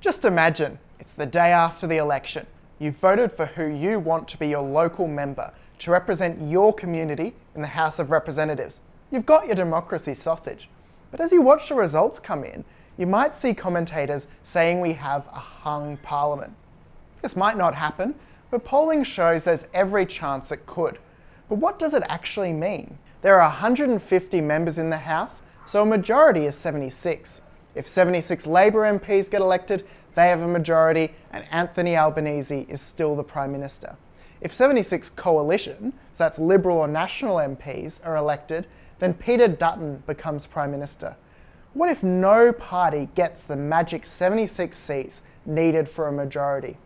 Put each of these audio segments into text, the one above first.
Just imagine, it's the day after the election. You've voted for who you want to be your local member to represent your community in the House of Representatives. You've got your democracy sausage. But as you watch the results come in, you might see commentators saying we have a hung parliament. This might not happen, but polling shows there's every chance it could. But what does it actually mean? There are 150 members in the House, so a majority is 76. If 76 Labor MPs get elected, they have a majority and Anthony Albanese is still the Prime Minister. If 76 coalition, so that's Liberal or National MPs, are elected, then Peter Dutton becomes Prime Minister. What if no party gets the magic 76 seats needed for a majority?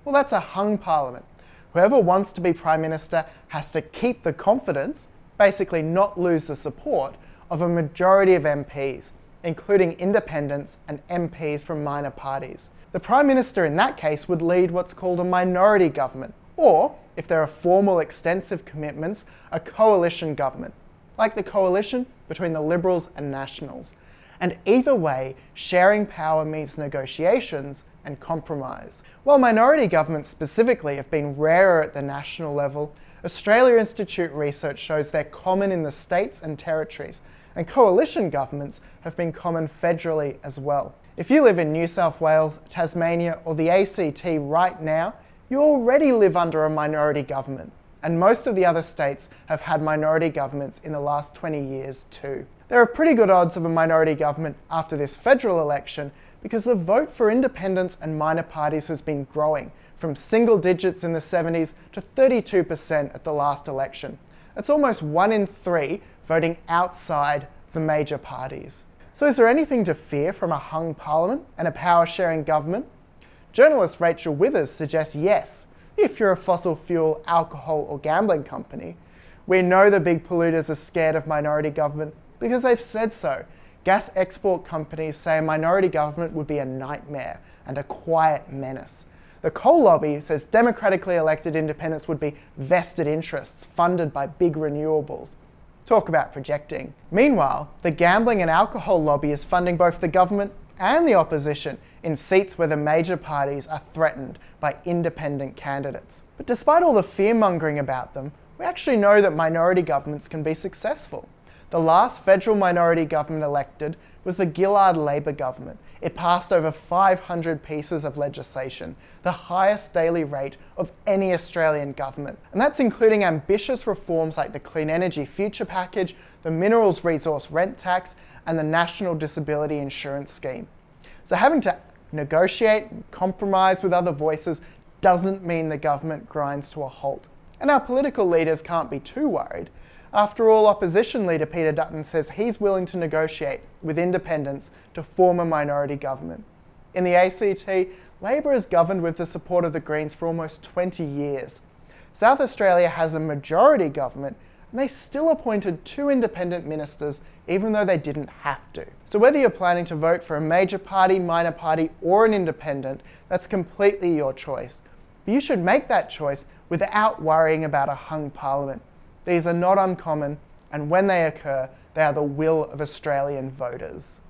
Well, that's a hung parliament. Whoever wants to be Prime Minister has to keep the confidence, basically not lose the support, of a majority of MPs, including independents and MPs from minor parties. The Prime Minister in that case would lead what's called a minority government, or, if there are formal extensive commitments, a coalition government, like the coalition between the Liberals and Nationals. And either way, sharing power means negotiations and compromise. While minority governments specifically have been rarer at the national level, Australia Institute research shows they're common in the states and territories, and coalition governments have been common federally as well. If you live in New South Wales, Tasmania, or the ACT right now, you already live under a minority government, and most of the other states have had minority governments in the last 20 years too. There are pretty good odds of a minority government after this federal election because the vote for independents and minor parties has been growing, from single digits in the 70s to 32% at the last election. That's almost 1 in 3 voting outside the major parties. So is there anything to fear from a hung parliament and a power-sharing government? Journalist Rachel Withers suggests yes, if you're a fossil fuel, alcohol or gambling company. We know the big polluters are scared of minority government because they've said so. Gas export companies say a minority government would be a nightmare and a quiet menace. The coal lobby says democratically elected independents would be vested interests funded by big renewables. Talk about projecting. Meanwhile, the gambling and alcohol lobby is funding both the government and the opposition in seats where the major parties are threatened by independent candidates. But despite all the fear-mongering about them, we actually know that minority governments can be successful. The last federal minority government elected was the Gillard Labor government. It passed over 500 pieces of legislation, the highest daily rate of any Australian government. And that's including ambitious reforms like the Clean Energy Future Package, the Minerals Resource Rent Tax, and the National Disability Insurance Scheme. So having to negotiate and compromise with other voices doesn't mean the government grinds to a halt. And our political leaders can't be too worried. After all, opposition leader Peter Dutton says he's willing to negotiate with independents to form a minority government. In the ACT, Labor has governed with the support of the Greens for almost 20 years. South Australia has a majority government, and they still appointed 2 independent ministers even though they didn't have to. So whether you're planning to vote for a major party, minor party, or an independent, that's completely your choice. But you should make that choice without worrying about a hung parliament. These are not uncommon, and when they occur, they are the will of Australian voters.